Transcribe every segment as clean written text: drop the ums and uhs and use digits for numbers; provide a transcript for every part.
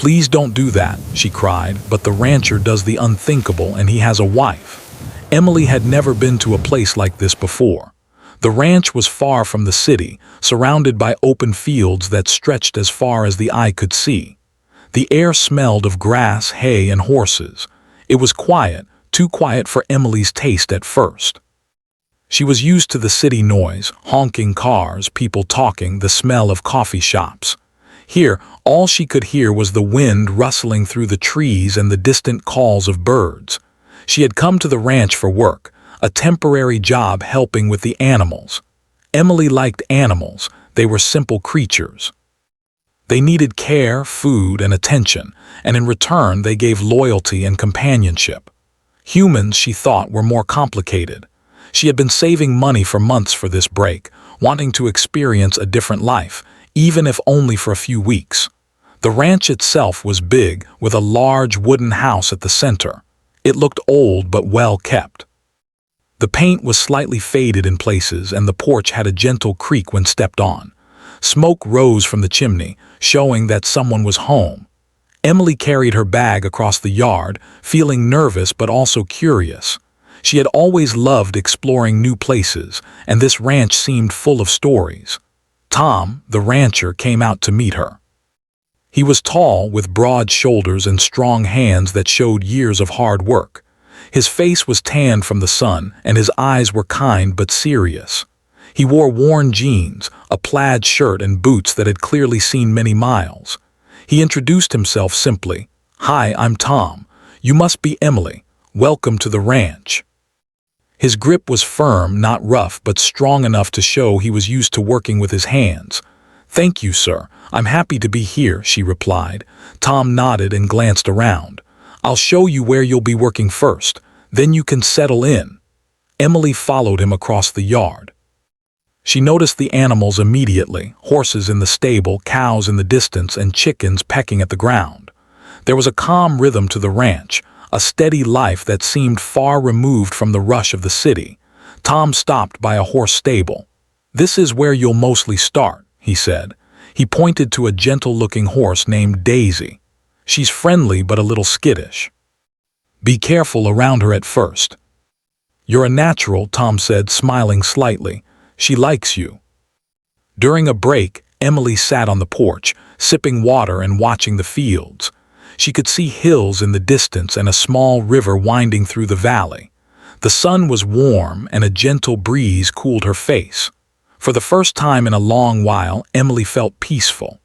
"Please don't do that," she cried, "but the rancher does the unthinkable and he has a wife." Emily had never been to a place like this before. The ranch was far from the city, surrounded by open fields that stretched as far as the eye could see. The air smelled of grass, hay, and horses. It was quiet, too quiet for Emily's taste at first. She was used to the city noise, honking cars, people talking, the smell of coffee shops. Here, all she could hear was the wind rustling through the trees and the distant calls of birds. She had come to the ranch for work, a temporary job helping with the animals. Emily liked animals. They were simple creatures. They needed care, food, and attention, and in return they gave loyalty and companionship. Humans, she thought, were more complicated. She had been saving money for months for this break, wanting to experience a different life, even if only for a few weeks. The ranch itself was big, with a large wooden house at the center. It looked old but well kept. The paint was slightly faded in places, and the porch had a gentle creak when stepped on. Smoke rose from the chimney, showing that someone was home. Emily carried her bag across the yard, feeling nervous but also curious. She had always loved exploring new places, and this ranch seemed full of stories. Tom, the rancher, came out to meet her. He was tall, with broad shoulders and strong hands that showed years of hard work. His face was tanned from the sun, and his eyes were kind but serious. He wore worn jeans, a plaid shirt, and boots that had clearly seen many miles. He introduced himself simply. "Hi, I'm Tom. You must be Emily. Welcome to the ranch." His grip was firm, not rough, but strong enough to show he was used to working with his hands. "Thank you, sir. I'm happy to be here," she replied. Tom nodded and glanced around. "I'll show you where you'll be working first. Then you can settle in." Emily followed him across the yard. She noticed the animals immediately, horses in the stable, cows in the distance, and chickens pecking at the ground. There was a calm rhythm to the ranch, a steady life that seemed far removed from the rush of the city. Tom stopped by a horse stable. "This is where you'll mostly start," he said. He pointed to a gentle-looking horse named Daisy. "She's friendly but a little skittish. Be careful around her at first." "You're a natural," Tom said, smiling slightly. "She likes you." During a break, Emily sat on the porch, sipping water and watching the fields. She could see hills in the distance and a small river winding through the valley. The sun was warm and a gentle breeze cooled her face. For the first time in a long while, Emily felt peaceful.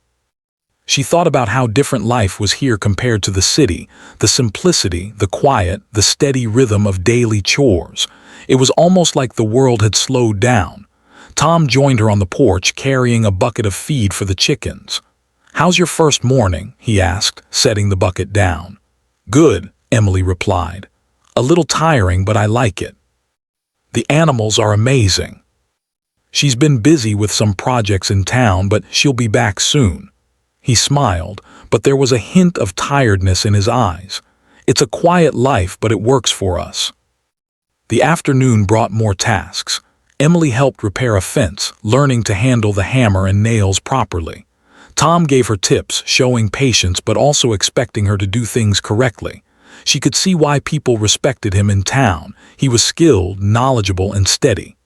She thought about how different life was here compared to the city, the simplicity, the quiet, the steady rhythm of daily chores. It was almost like the world had slowed down. Tom joined her on the porch, carrying a bucket of feed for the chickens. "How's your first morning?" he asked, setting the bucket down. "Good," Emily replied. "A little tiring, but I like it. The animals are amazing." She's been busy with some projects in town, but she'll be back soon. He smiled, but there was a hint of tiredness in his eyes. "It's a quiet life, but it works for us." The afternoon brought more tasks. Emily helped repair a fence, learning to handle the hammer and nails properly. Tom gave her tips, showing patience but also expecting her to do things correctly. She could see why people respected him in town. He was skilled, knowledgeable, and steady.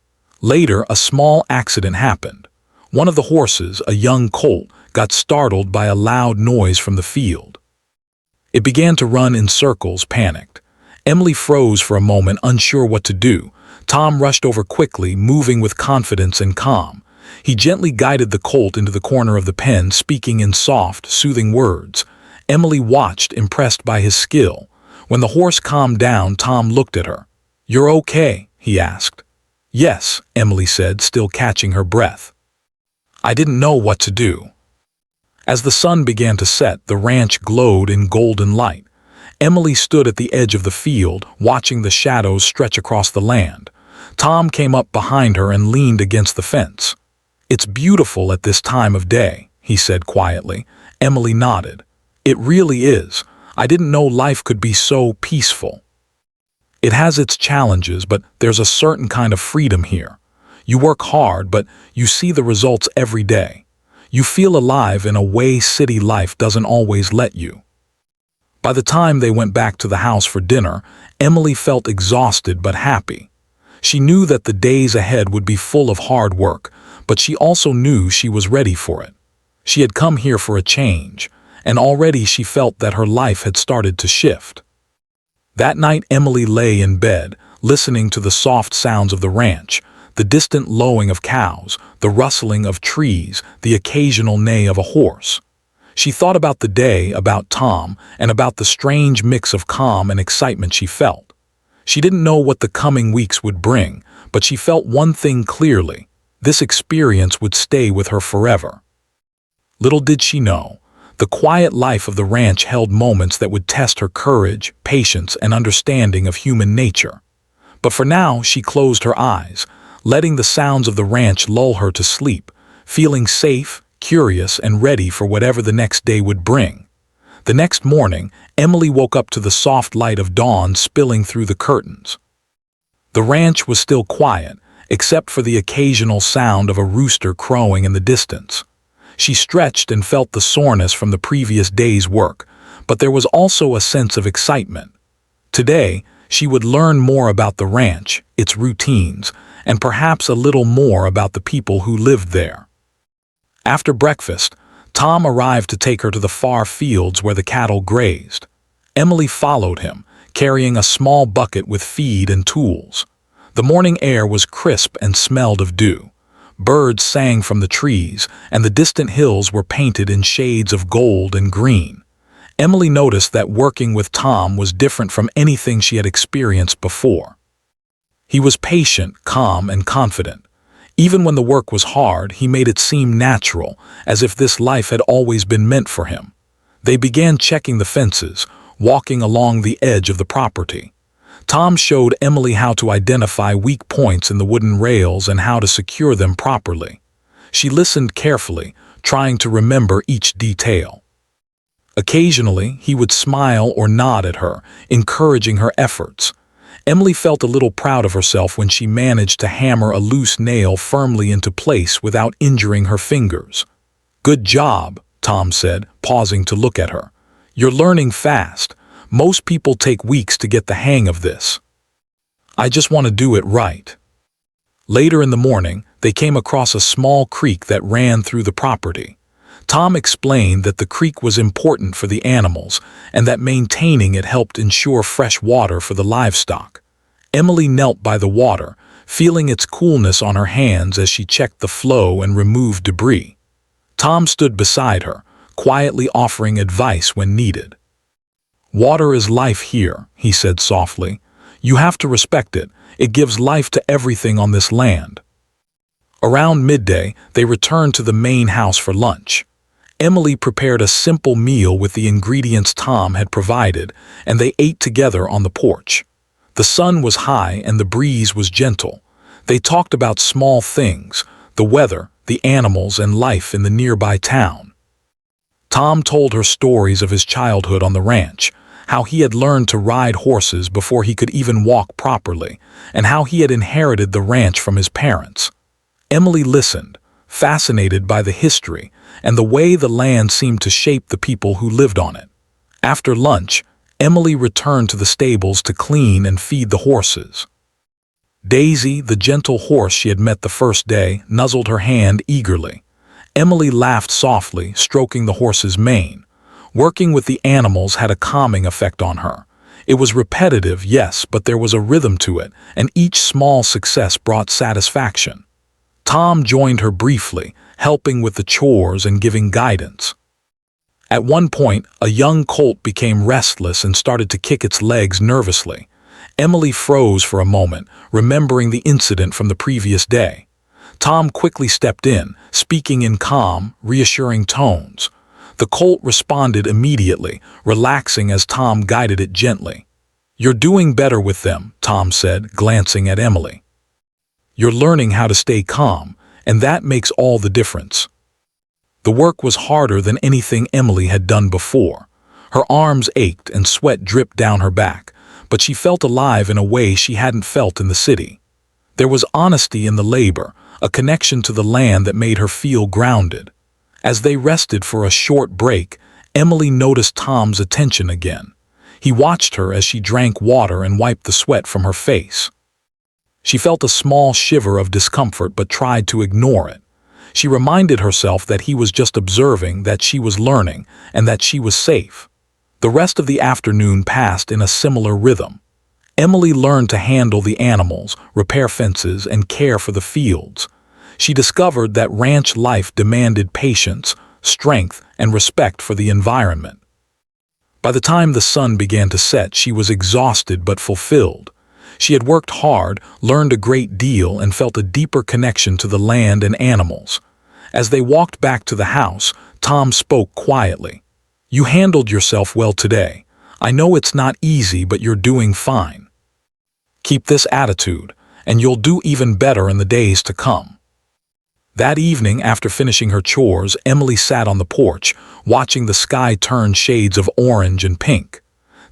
Later, a small accident happened. One of the horses, a young colt, got startled by a loud noise from the field. It began to run in circles, panicked. Emily froze for a moment, unsure what to do. Tom rushed over quickly, moving with confidence and calm. He gently guided the colt into the corner of the pen, speaking in soft, soothing words. Emily watched, impressed by his skill. When the horse calmed down, Tom looked at her. "You're okay?" he asked. "Yes," Emily said, still catching her breath. "I didn't know what to do." As the sun began to set, the ranch glowed in golden light. Emily stood at the edge of the field, watching the shadows stretch across the land. Tom came up behind her and leaned against the fence. "It's beautiful at this time of day," he said quietly. Emily nodded. "It really is. I didn't know life could be so peaceful." "It has its challenges, but there's a certain kind of freedom here. You work hard, but you see the results every day. You feel alive in a way city life doesn't always let you." By the time they went back to the house for dinner, Emily felt exhausted but happy. She knew that the days ahead would be full of hard work, but she also knew she was ready for it. She had come here for a change, and already she felt that her life had started to shift. That night Emily lay in bed, listening to the soft sounds of the ranch, the distant lowing of cows, the rustling of trees, the occasional neigh of a horse. She thought about the day, about Tom, and about the strange mix of calm and excitement she felt. She didn't know what the coming weeks would bring, but she felt one thing clearly: this experience would stay with her forever. Little did she know, the quiet life of the ranch held moments that would test her courage, patience, and understanding of human nature. But for now, she closed her eyes, letting the sounds of the ranch lull her to sleep, feeling safe, curious, and ready for whatever the next day would bring. The next morning, Emily woke up to the soft light of dawn spilling through the curtains. The ranch was still quiet, except for the occasional sound of a rooster crowing in the distance. She stretched and felt the soreness from the previous day's work, but there was also a sense of excitement. Today, she would learn more about the ranch, its routines, and perhaps a little more about the people who lived there. After breakfast, Tom arrived to take her to the far fields where the cattle grazed. Emily followed him, carrying a small bucket with feed and tools. The morning air was crisp and smelled of dew. Birds sang from the trees, and the distant hills were painted in shades of gold and green. Emily noticed that working with Tom was different from anything she had experienced before. He was patient, calm, and confident. Even when the work was hard, he made it seem natural, as if this life had always been meant for him. They began checking the fences, walking along the edge of the property. Tom showed Emily how to identify weak points in the wooden rails and how to secure them properly. She listened carefully, trying to remember each detail. Occasionally, he would smile or nod at her, encouraging her efforts. Emily felt a little proud of herself when she managed to hammer a loose nail firmly into place without injuring her fingers. "Good job," Tom said, pausing to look at her. "You're learning fast. Most people take weeks to get the hang of this." "I just want to do it right." Later in the morning, they came across a small creek that ran through the property. Tom explained that the creek was important for the animals and that maintaining it helped ensure fresh water for the livestock. Emily knelt by the water, feeling its coolness on her hands as she checked the flow and removed debris. Tom stood beside her, quietly offering advice when needed. "Water is life here," he said softly. "You have to respect it. It gives life to everything on this land." Around midday, they returned to the main house for lunch. Emily prepared a simple meal with the ingredients Tom had provided, and they ate together on the porch. The sun was high and the breeze was gentle. They talked about small things, the weather, the animals, and life in the nearby town. Tom told her stories of his childhood on the ranch, how he had learned to ride horses before he could even walk properly, and how he had inherited the ranch from his parents. Emily listened, fascinated by the history and the way the land seemed to shape the people who lived on it. After lunch, Emily returned to the stables to clean and feed the horses. Daisy, the gentle horse she had met the first day, nuzzled her hand eagerly. Emily laughed softly, stroking the horse's mane. Working with the animals had a calming effect on her. It was repetitive, yes, but there was a rhythm to it, and each small success brought satisfaction. Tom joined her briefly, helping with the chores and giving guidance. At one point, a young colt became restless and started to kick its legs nervously. Emily froze for a moment, remembering the incident from the previous day. Tom quickly stepped in, speaking in calm, reassuring tones. The colt responded immediately, relaxing as Tom guided it gently. "You're doing better with them," Tom said, glancing at Emily. "You're learning how to stay calm, and that makes all the difference." The work was harder than anything Emily had done before. Her arms ached and sweat dripped down her back, but she felt alive in a way she hadn't felt in the city. There was honesty in the labor, a connection to the land that made her feel grounded. As they rested for a short break, Emily noticed Tom's attention again. He watched her as she drank water and wiped the sweat from her face. She felt a small shiver of discomfort but tried to ignore it. She reminded herself that he was just observing, that she was learning, and that she was safe. The rest of the afternoon passed in a similar rhythm. Emily learned to handle the animals, repair fences, and care for the fields. She discovered that ranch life demanded patience, strength, and respect for the environment. By the time the sun began to set, she was exhausted but fulfilled. She had worked hard, learned a great deal, and felt a deeper connection to the land and animals. As they walked back to the house, Tom spoke quietly. "You handled yourself well today. I know it's not easy, but you're doing fine. Keep this attitude, and you'll do even better in the days to come." That evening, after finishing her chores, Emily sat on the porch, watching the sky turn shades of orange and pink.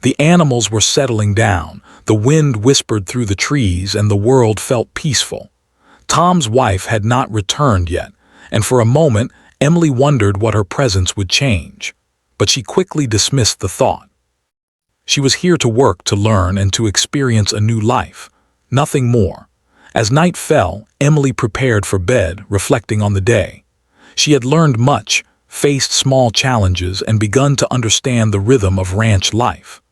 The animals were settling down, the wind whispered through the trees, and the world felt peaceful. Tom's wife had not returned yet, and for a moment Emily wondered what her presence would change. But she quickly dismissed the thought. She was here to work, to learn, and to experience a new life. Nothing more. As night fell, Emily prepared for bed, reflecting on the day. She had learned much, faced small challenges, and begun to understand the rhythm of ranch life.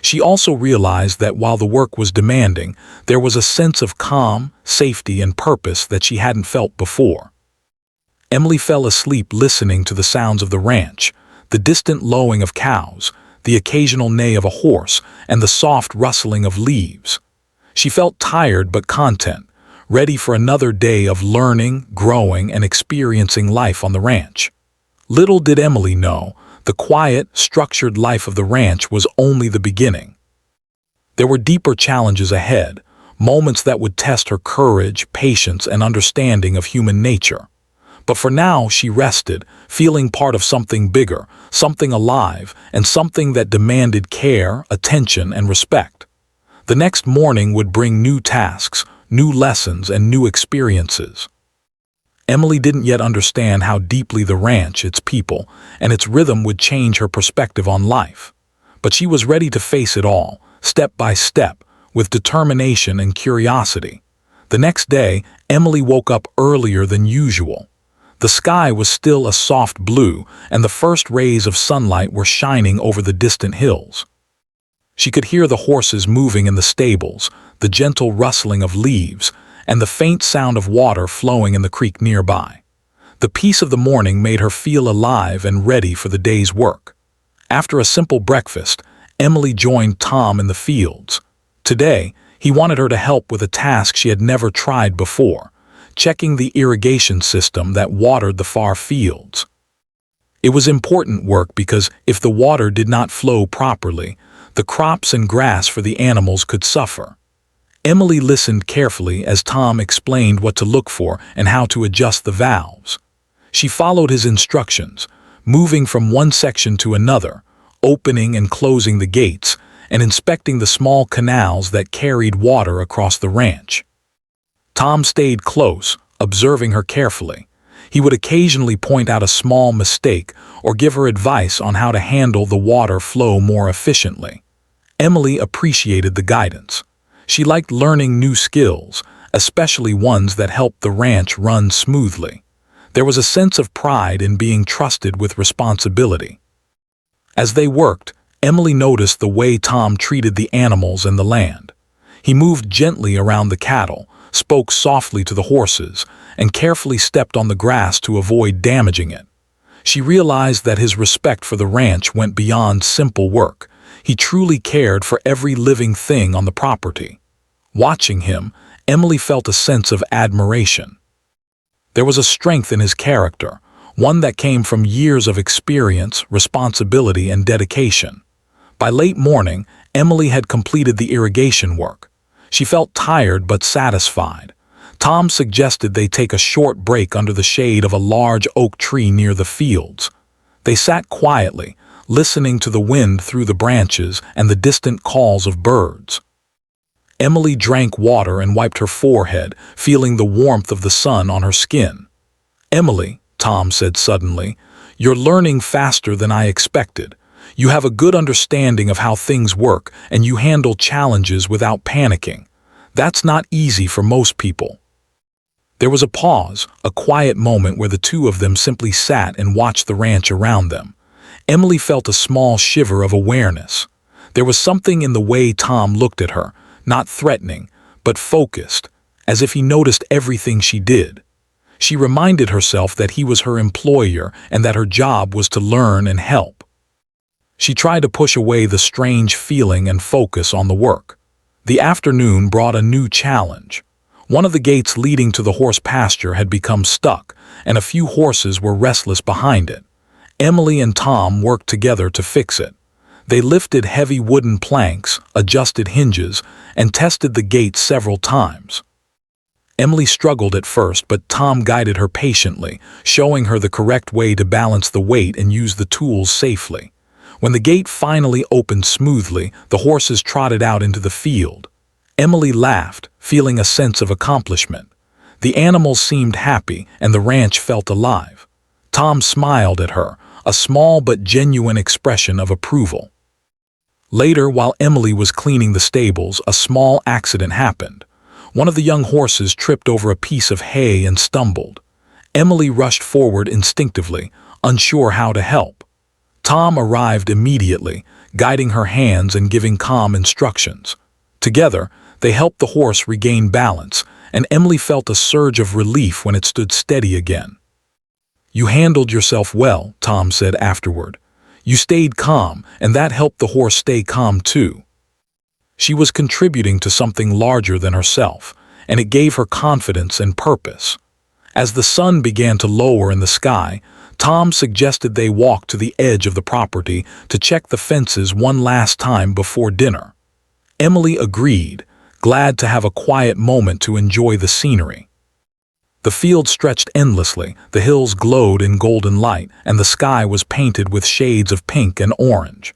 She also realized that while the work was demanding, there was a sense of calm, safety, and purpose that she hadn't felt before. Emily fell asleep listening to the sounds of the ranch, the distant lowing of cows, the occasional neigh of a horse, and the soft rustling of leaves. She felt tired but content, ready for another day of learning, growing, and experiencing life on the ranch. Little did Emily know, the quiet, structured life of the ranch was only the beginning. There were deeper challenges ahead, moments that would test her courage, patience, and understanding of human nature. But for now, she rested, feeling part of something bigger, something alive, and something that demanded care, attention, and respect. The next morning would bring new tasks, new lessons, and new experiences. Emily didn't yet understand how deeply the ranch, its people, and its rhythm would change her perspective on life. But she was ready to face it all, step by step, with determination and curiosity. The next day, Emily woke up earlier than usual. The sky was still a soft blue, and the first rays of sunlight were shining over the distant hills. She could hear the horses moving in the stables, the gentle rustling of leaves, and the faint sound of water flowing in the creek nearby. The peace of the morning made her feel alive and ready for the day's work. After a simple breakfast, Emily joined Tom in the fields. Today, he wanted her to help with a task she had never tried before, checking the irrigation system that watered the far fields. It was important work because if the water did not flow properly, the crops and grass for the animals could suffer. Emily listened carefully as Tom explained what to look for and how to adjust the valves. She followed his instructions, moving from one section to another, opening and closing the gates, and inspecting the small canals that carried water across the ranch. Tom stayed close, observing her carefully. He would occasionally point out a small mistake or give her advice on how to handle the water flow more efficiently. Emily appreciated the guidance. She liked learning new skills, especially ones that helped the ranch run smoothly. There was a sense of pride in being trusted with responsibility. As they worked, Emily noticed the way Tom treated the animals and the land. He moved gently around the cattle, spoke softly to the horses, and carefully stepped on the grass to avoid damaging it. She realized that his respect for the ranch went beyond simple work. He truly cared for every living thing on the property. Watching him, Emily felt a sense of admiration. There was a strength in his character, one that came from years of experience, responsibility, and dedication. By late morning, Emily had completed the irrigation work. She felt tired but satisfied. Tom suggested they take a short break under the shade of a large oak tree near the fields. They sat quietly, listening to the wind through the branches and the distant calls of birds. Emily drank water and wiped her forehead, feeling the warmth of the sun on her skin. "Emily," Tom said suddenly, "you're learning faster than I expected. You have a good understanding of how things work, and you handle challenges without panicking. That's not easy for most people." There was a pause, a quiet moment where the two of them simply sat and watched the ranch around them. Emily felt a small shiver of awareness. There was something in the way Tom looked at her, not threatening, but focused, as if he noticed everything she did. She reminded herself that he was her employer and that her job was to learn and help. She tried to push away the strange feeling and focus on the work. The afternoon brought a new challenge. One of the gates leading to the horse pasture had become stuck, and a few horses were restless behind it. Emily and Tom worked together to fix it. They lifted heavy wooden planks, adjusted hinges, and tested the gate several times. Emily struggled at first, but Tom guided her patiently, showing her the correct way to balance the weight and use the tools safely. When the gate finally opened smoothly, the horses trotted out into the field. Emily laughed, feeling a sense of accomplishment. The animals seemed happy, and the ranch felt alive. Tom smiled at her, a small but genuine expression of approval. Later, while Emily was cleaning the stables, a small accident happened. One of the young horses tripped over a piece of hay and stumbled. Emily rushed forward instinctively, unsure how to help. Tom arrived immediately, guiding her hands and giving calm instructions. Together, they helped the horse regain balance, and Emily felt a surge of relief when it stood steady again. "You handled yourself well," Tom said afterward. "You stayed calm, and that helped the horse stay calm too." She was contributing to something larger than herself, and it gave her confidence and purpose. As the sun began to lower in the sky, Tom suggested they walk to the edge of the property to check the fences one last time before dinner. Emily agreed, glad to have a quiet moment to enjoy the scenery. The field stretched endlessly, the hills glowed in golden light, and the sky was painted with shades of pink and orange.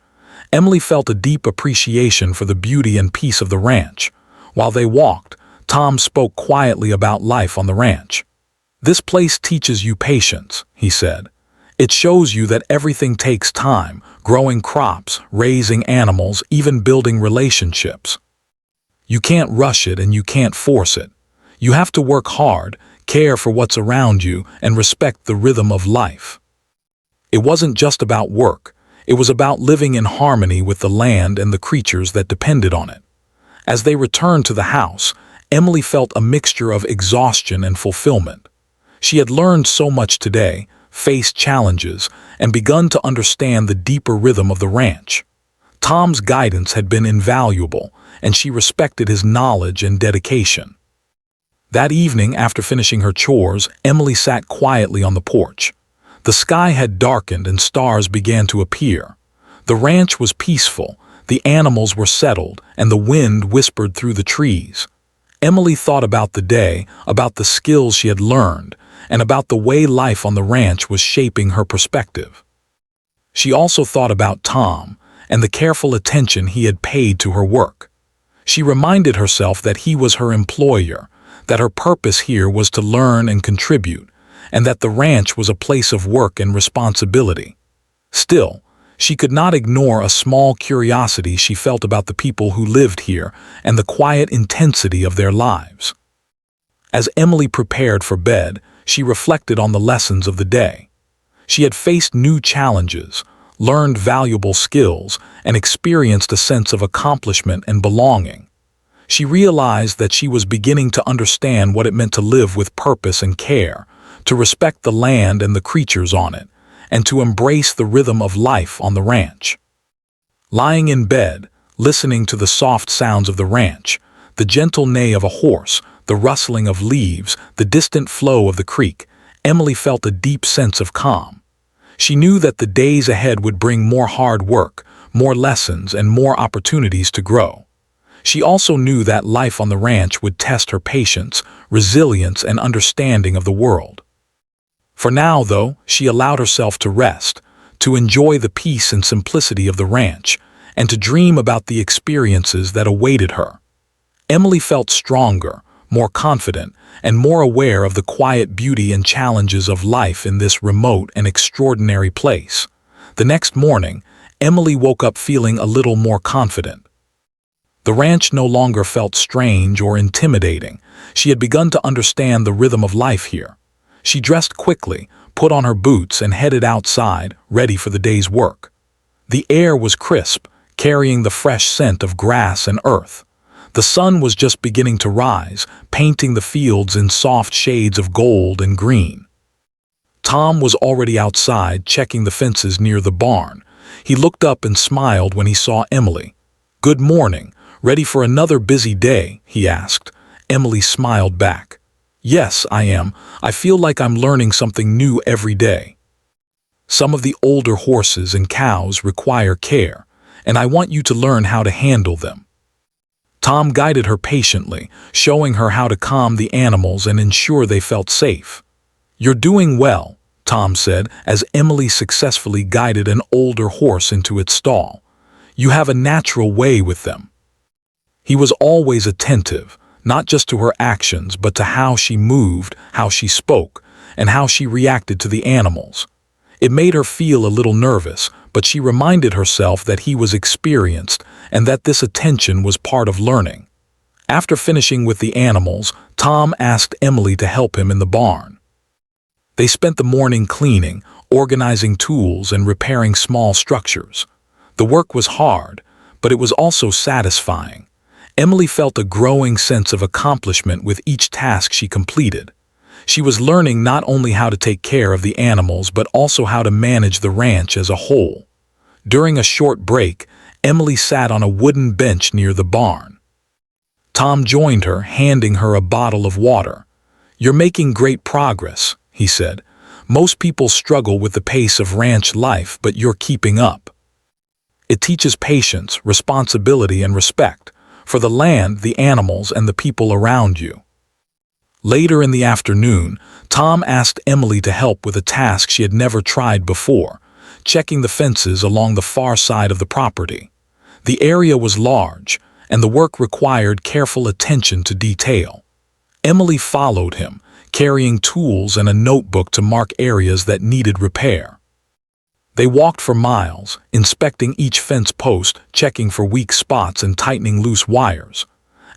Emily felt a deep appreciation for the beauty and peace of the ranch. While they walked, Tom spoke quietly about life on the ranch. "This place teaches you patience," he said. "It shows you that everything takes time, growing crops, raising animals, even building relationships. You can't rush it and you can't force it. You have to work hard, care for what's around you, and respect the rhythm of life." It wasn't just about work. It was about living in harmony with the land and the creatures that depended on it. As they returned to the house, Emily felt a mixture of exhaustion and fulfillment. She had learned so much today, faced challenges, and begun to understand the deeper rhythm of the ranch. Tom's guidance had been invaluable, and she respected his knowledge and dedication. That evening, after finishing her chores, Emily sat quietly on the porch. The sky had darkened and stars began to appear. The ranch was peaceful, the animals were settled, and the wind whispered through the trees. Emily thought about the day, about the skills she had learned, and about the way life on the ranch was shaping her perspective. She also thought about Tom and the careful attention he had paid to her work. She reminded herself that he was her employer, that her purpose here was to learn and contribute, and that the ranch was a place of work and responsibility. Still, she could not ignore a small curiosity she felt about the people who lived here and the quiet intensity of their lives. As Emily prepared for bed, she reflected on the lessons of the day. She had faced new challenges, learned valuable skills, and experienced a sense of accomplishment and belonging. She realized that she was beginning to understand what it meant to live with purpose and care, to respect the land and the creatures on it, and to embrace the rhythm of life on the ranch. Lying in bed, listening to the soft sounds of the ranch, the gentle neigh of a horse, the rustling of leaves, the distant flow of the creek, Emily felt a deep sense of calm. She knew that the days ahead would bring more hard work, more lessons, and more opportunities to grow. She also knew that life on the ranch would test her patience, resilience, and understanding of the world. For now, though, she allowed herself to rest, to enjoy the peace and simplicity of the ranch, and to dream about the experiences that awaited her. Emily felt stronger, more confident, and more aware of the quiet beauty and challenges of life in this remote and extraordinary place. The next morning, Emily woke up feeling a little more confident. The ranch no longer felt strange or intimidating. She had begun to understand the rhythm of life here. She dressed quickly, put on her boots, and headed outside, ready for the day's work. The air was crisp, carrying the fresh scent of grass and earth. The sun was just beginning to rise, painting the fields in soft shades of gold and green. Tom was already outside, checking the fences near the barn. He looked up and smiled when he saw Emily. "Good morning. Ready for another busy day?" he asked. Emily smiled back. "Yes, I am. I feel like I'm learning something new every day. Some of the older horses and cows require care, and I want you to learn how to handle them." Tom guided her patiently, showing her how to calm the animals and ensure they felt safe. "You're doing well," Tom said as Emily successfully guided an older horse into its stall. "You have a natural way with them." He was always attentive, not just to her actions but to how she moved, how she spoke, and how she reacted to the animals. It made her feel a little nervous, but she reminded herself that he was experienced and that this attention was part of learning. After finishing with the animals, Tom asked Emily to help him in the barn. They spent the morning cleaning, organizing tools, and repairing small structures. The work was hard, but it was also satisfying. Emily felt a growing sense of accomplishment with each task she completed. She was learning not only how to take care of the animals but also how to manage the ranch as a whole. During a short break, Emily sat on a wooden bench near the barn. Tom joined her, handing her a bottle of water. "You're making great progress," he said. "Most people struggle with the pace of ranch life, but you're keeping up. It teaches patience, responsibility, and respect for the land, the animals, and the people around you." Later in the afternoon, Tom asked Emily to help with a task she had never tried before, checking the fences along the far side of the property. The area was large, and the work required careful attention to detail. Emily followed him, carrying tools and a notebook to mark areas that needed repair. They walked for miles, inspecting each fence post, checking for weak spots and tightening loose wires.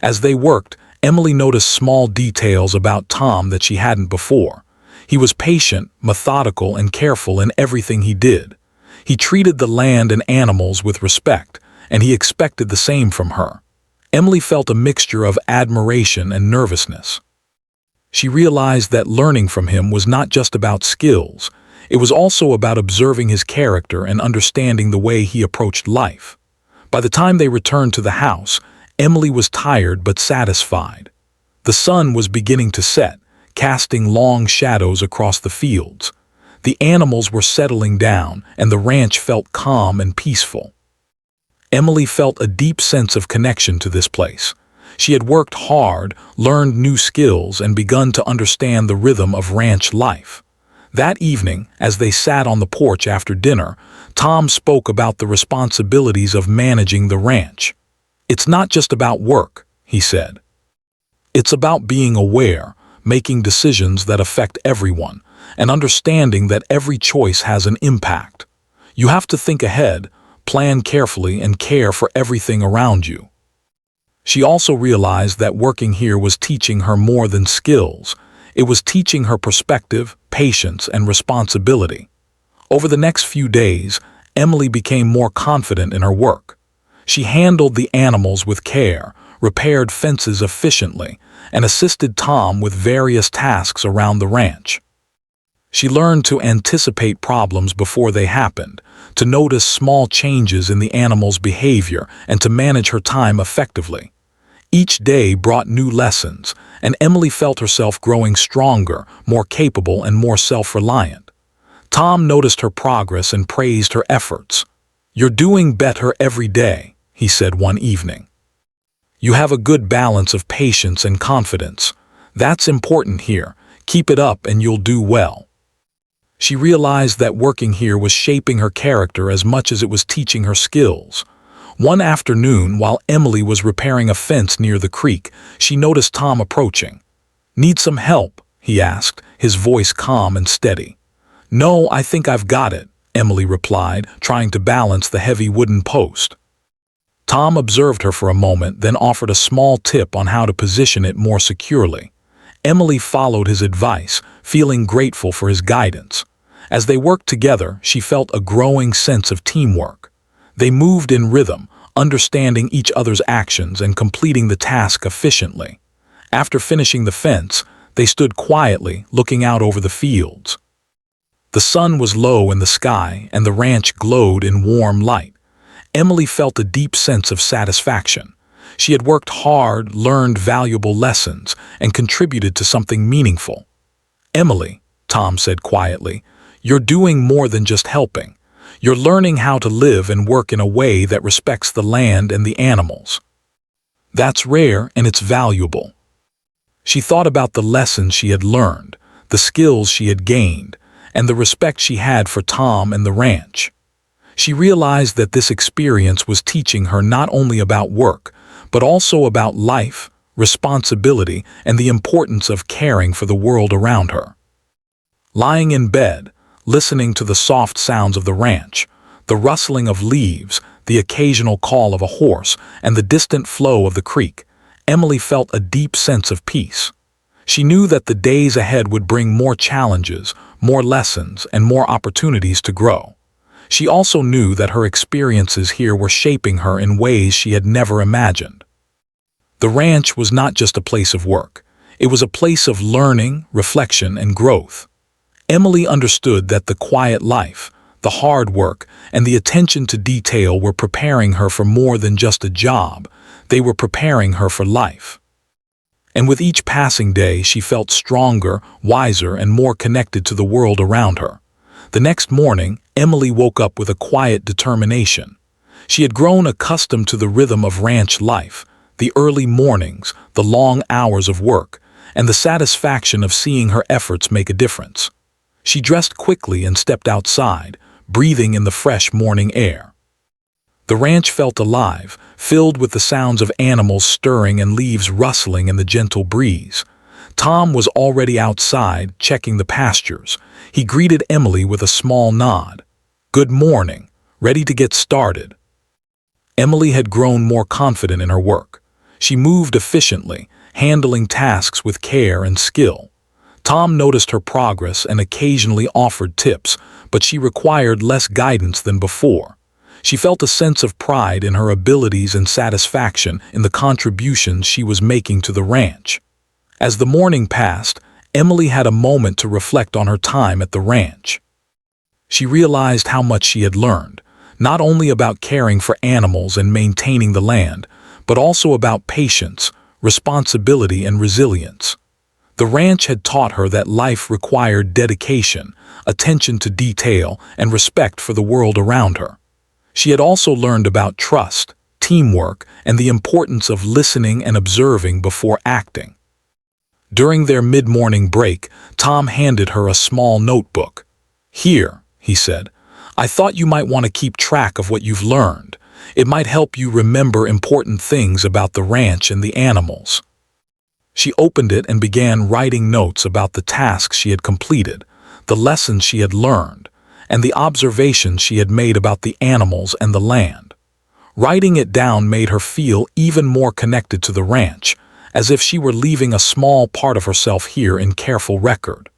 As they worked, Emily noticed small details about Tom that she hadn't before. He was patient, methodical, and careful in everything he did. He treated the land and animals with respect, and he expected the same from her. Emily felt a mixture of admiration and nervousness. She realized that learning from him was not just about skills. It was also about observing his character and understanding the way he approached life. By the time they returned to the house, Emily was tired but satisfied. The sun was beginning to set, casting long shadows across the fields. The animals were settling down, and the ranch felt calm and peaceful. Emily felt a deep sense of connection to this place. She had worked hard, learned new skills, and begun to understand the rhythm of ranch life. That evening, as they sat on the porch after dinner, Tom spoke about the responsibilities of managing the ranch. "It's not just about work," he said. "It's about being aware, making decisions that affect everyone, and understanding that every choice has an impact. You have to think ahead, plan carefully, and care for everything around you." She also realized that working here was teaching her more than skills. It was teaching her perspective, patience, and responsibility. Over the next few days, Emily became more confident in her work. She handled the animals with care, repaired fences efficiently, and assisted Tom with various tasks around the ranch. She learned to anticipate problems before they happened, to notice small changes in the animals' behavior, and to manage her time effectively. Each day brought new lessons, and Emily felt herself growing stronger, more capable, and more self-reliant. Tom noticed her progress and praised her efforts. "You're doing better every day," he said one evening. "You have a good balance of patience and confidence. That's important here. Keep it up and you'll do well." She realized that working here was shaping her character as much as it was teaching her skills. One afternoon, while Emily was repairing a fence near the creek, she noticed Tom approaching. "Need some help?" he asked, his voice calm and steady. "No, I think I've got it," Emily replied, trying to balance the heavy wooden post. Tom observed her for a moment, then offered a small tip on how to position it more securely. Emily followed his advice, feeling grateful for his guidance. As they worked together, she felt a growing sense of teamwork. They moved in rhythm, understanding each other's actions and completing the task efficiently. After finishing the fence, they stood quietly, looking out over the fields. The sun was low in the sky, and the ranch glowed in warm light. Emily felt a deep sense of satisfaction. She had worked hard, learned valuable lessons, and contributed to something meaningful. "Emily," Tom said quietly, "you're doing more than just helping. You're learning how to live and work in a way that respects the land and the animals. That's rare and it's valuable." She thought about the lessons she had learned, the skills she had gained, and the respect she had for Tom and the ranch. She realized that this experience was teaching her not only about work, but also about life, responsibility, and the importance of caring for the world around her. Lying in bed, listening to the soft sounds of the ranch, the rustling of leaves, the occasional call of a horse, and the distant flow of the creek, Emily felt a deep sense of peace. She knew that the days ahead would bring more challenges, more lessons, and more opportunities to grow. She also knew that her experiences here were shaping her in ways she had never imagined. The ranch was not just a place of work. It was a place of learning, reflection, and growth. Emily understood that the quiet life, the hard work, and the attention to detail were preparing her for more than just a job. They were preparing her for life. And with each passing day, she felt stronger, wiser, and more connected to the world around her. The next morning, Emily woke up with a quiet determination. She had grown accustomed to the rhythm of ranch life, the early mornings, the long hours of work, and the satisfaction of seeing her efforts make a difference. She dressed quickly and stepped outside, breathing in the fresh morning air. The ranch felt alive, filled with the sounds of animals stirring and leaves rustling in the gentle breeze. Tom was already outside, checking the pastures. He greeted Emily with a small nod. "Good morning. Ready to get started?" Emily had grown more confident in her work. She moved efficiently, handling tasks with care and skill. Tom noticed her progress and occasionally offered tips, but she required less guidance than before. She felt a sense of pride in her abilities and satisfaction in the contributions she was making to the ranch. As the morning passed, Emily had a moment to reflect on her time at the ranch. She realized how much she had learned, not only about caring for animals and maintaining the land, but also about patience, responsibility, and resilience. The ranch had taught her that life required dedication, attention to detail, and respect for the world around her. She had also learned about trust, teamwork, and the importance of listening and observing before acting. During their mid-morning break, Tom handed her a small notebook. "Here," he said, "I thought you might want to keep track of what you've learned. It might help you remember important things about the ranch and the animals." She opened it and began writing notes about the tasks she had completed, the lessons she had learned, and the observations she had made about the animals and the land. Writing it down made her feel even more connected to the ranch, as if she were leaving a small part of herself here in careful record.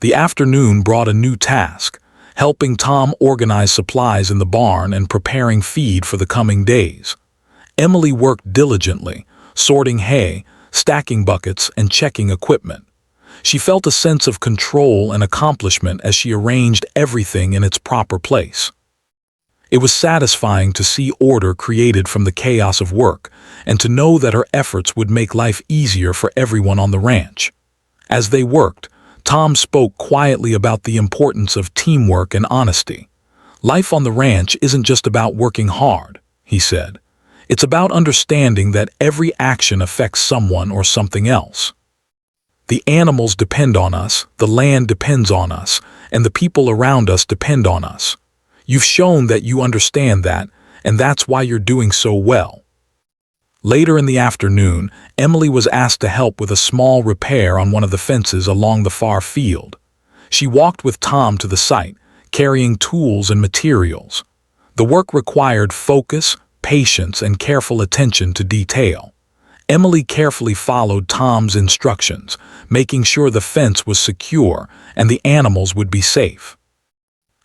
The afternoon brought a new task, helping Tom organize supplies in the barn and preparing feed for the coming days. Emily worked diligently, sorting hay, stacking buckets, and checking equipment. She felt a sense of control and accomplishment as she arranged everything in its proper place. It was satisfying to see order created from the chaos of work, and to know that her efforts would make life easier for everyone on the ranch. As they worked, Tom spoke quietly about the importance of teamwork and honesty. "Life on the ranch isn't just about working hard," he said. "It's about understanding that every action affects someone or something else. The animals depend on us, the land depends on us, and the people around us depend on us. You've shown that you understand that, and that's why you're doing so well." Later in the afternoon, Emily was asked to help with a small repair on one of the fences along the far field. She walked with Tom to the site, carrying tools and materials. The work required focus, patience, and careful attention to detail. Emily carefully followed Tom's instructions, making sure the fence was secure and the animals would be safe.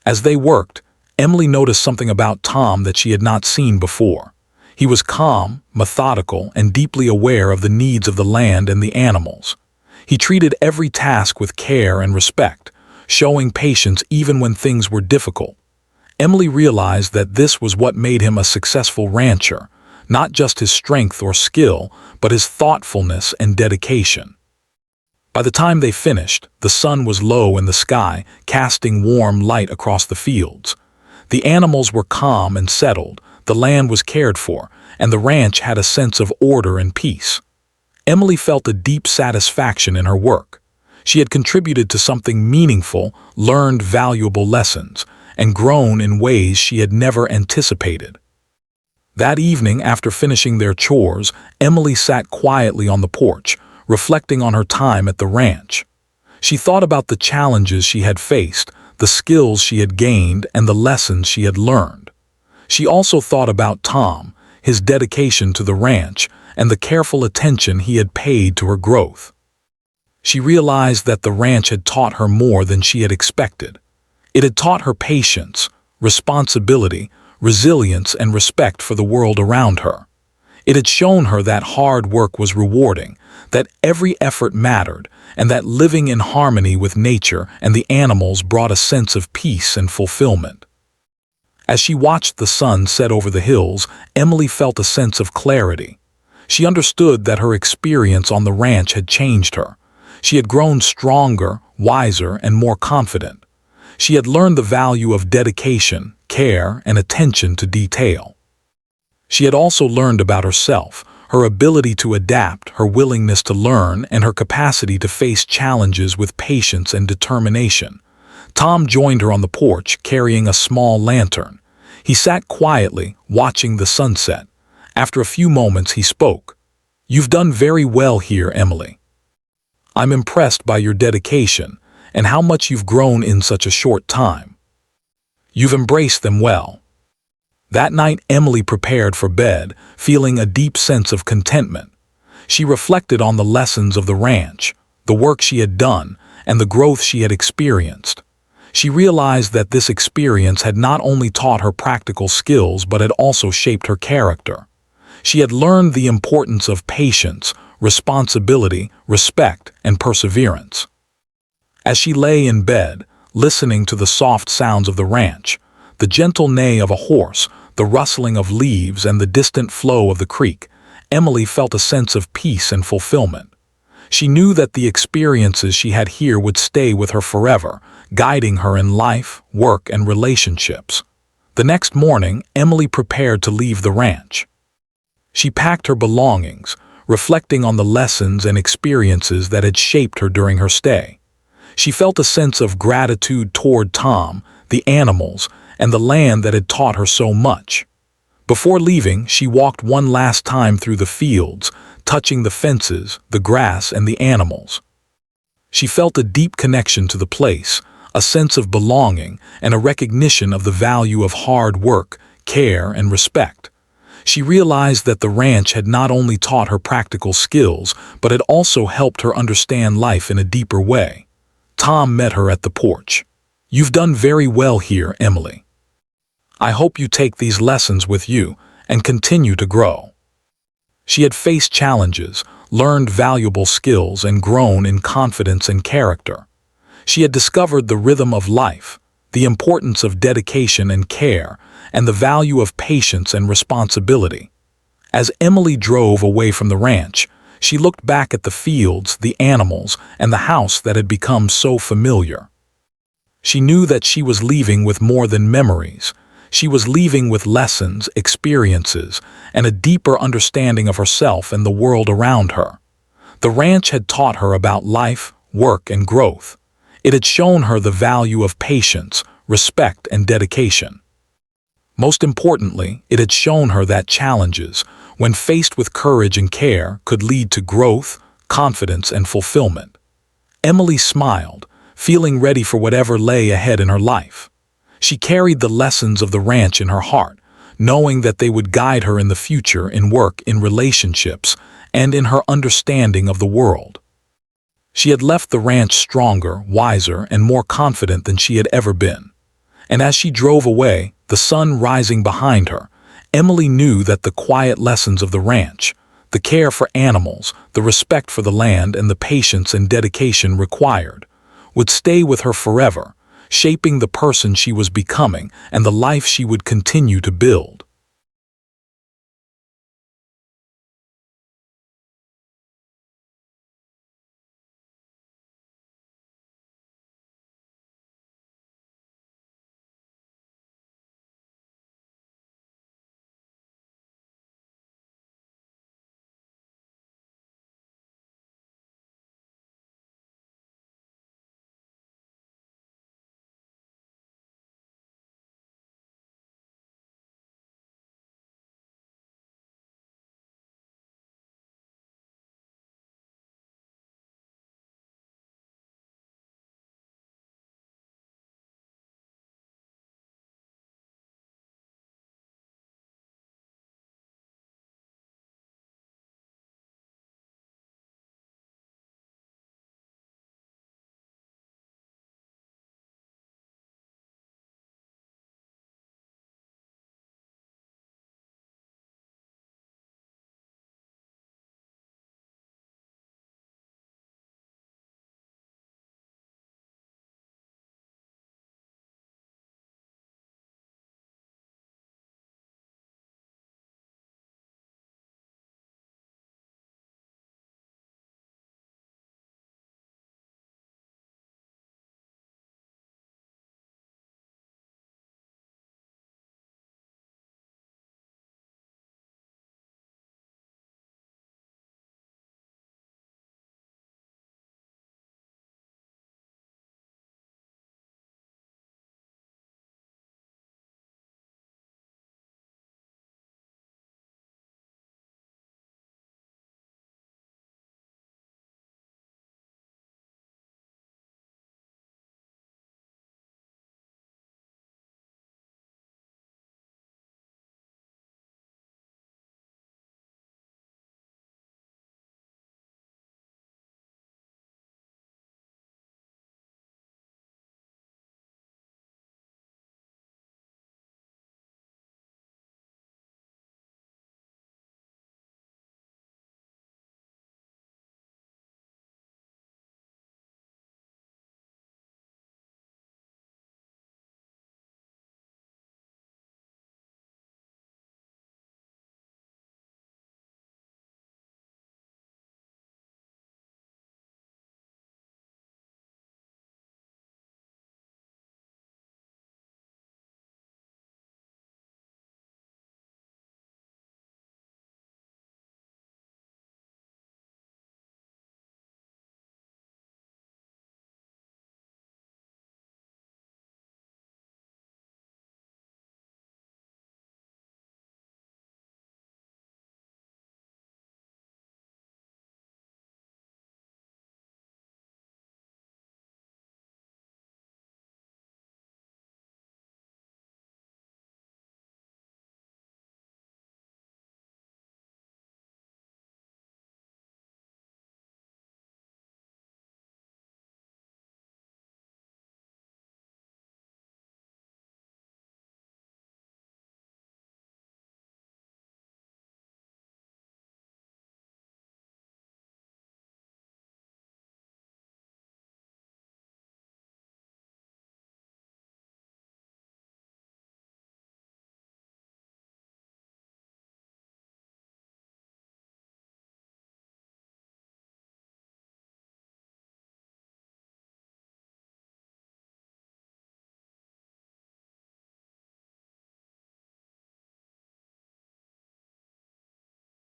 As they worked, Emily noticed something about Tom that she had not seen before. He was calm, methodical, and deeply aware of the needs of the land and the animals. He treated every task with care and respect, showing patience even when things were difficult. Emily realized that this was what made him a successful rancher, not just his strength or skill, but his thoughtfulness and dedication. By the time they finished, the sun was low in the sky, casting warm light across the fields. The animals were calm and settled, the land was cared for, and the ranch had a sense of order and peace. Emily felt a deep satisfaction in her work. She had contributed to something meaningful, learned valuable lessons, and grown in ways she had never anticipated. That evening, after finishing their chores, Emily sat quietly on the porch, reflecting on her time at the ranch. She thought about the challenges she had faced, the skills she had gained, and the lessons she had learned. She also thought about Tom, his dedication to the ranch, and the careful attention he had paid to her growth. She realized that the ranch had taught her more than she had expected. It had taught her patience, responsibility, resilience, and respect for the world around her. It had shown her that hard work was rewarding, that every effort mattered, and that living in harmony with nature and the animals brought a sense of peace and fulfillment. As she watched the sun set over the hills, Emily felt a sense of clarity. She understood that her experience on the ranch had changed her. She had grown stronger, wiser, and more confident. She had learned the value of dedication, care, and attention to detail. She had also learned about herself, her ability to adapt, her willingness to learn, and her capacity to face challenges with patience and determination. Tom joined her on the porch, carrying a small lantern. He sat quietly, watching the sunset. After a few moments, he spoke. "You've done very well here, Emily. I'm impressed by your dedication and how much you've grown in such a short time. You've embraced them well." That night, Emily prepared for bed, feeling a deep sense of contentment. She reflected on the lessons of the ranch, the work she had done, and the growth she had experienced. She realized that this experience had not only taught her practical skills but had also shaped her character. She had learned the importance of patience, responsibility, respect, and perseverance. As she lay in bed, listening to the soft sounds of the ranch, the gentle neigh of a horse, the rustling of leaves, and the distant flow of the creek, Emily felt a sense of peace and fulfillment. She knew that the experiences she had here would stay with her forever, guiding her in life, work, and relationships. The next morning, Emily prepared to leave the ranch. She packed her belongings, reflecting on the lessons and experiences that had shaped her during her stay. She felt a sense of gratitude toward Tom, the animals, and the land that had taught her so much. Before leaving, she walked one last time through the fields, touching the fences, the grass, and the animals. She felt a deep connection to the place, a sense of belonging, and a recognition of the value of hard work, care, and respect. She realized that the ranch had not only taught her practical skills, but had also helped her understand life in a deeper way. Tom met her at the porch. "You've done very well here, Emily. I hope you take these lessons with you and continue to grow." She had faced challenges, learned valuable skills, and grown in confidence and character. She had discovered the rhythm of life, the importance of dedication and care, and the value of patience and responsibility. As Emily drove away from the ranch, she looked back at the fields, the animals, and the house that had become so familiar. She knew that she was leaving with more than memories. She was leaving with lessons, experiences, and a deeper understanding of herself and the world around her. The ranch had taught her about life, work, and growth. It had shown her the value of patience, respect, and dedication. Most importantly, it had shown her that challenges, when faced with courage and care, could lead to growth, confidence, and fulfillment. Emily smiled, feeling ready for whatever lay ahead in her life. She carried the lessons of the ranch in her heart, knowing that they would guide her in the future in work, in relationships, and in her understanding of the world. She had left the ranch stronger, wiser, and more confident than she had ever been. And as she drove away, the sun rising behind her, Emily knew that the quiet lessons of the ranch, the care for animals, the respect for the land, and the patience and dedication required, would stay with her forever, shaping the person she was becoming and the life she would continue to build.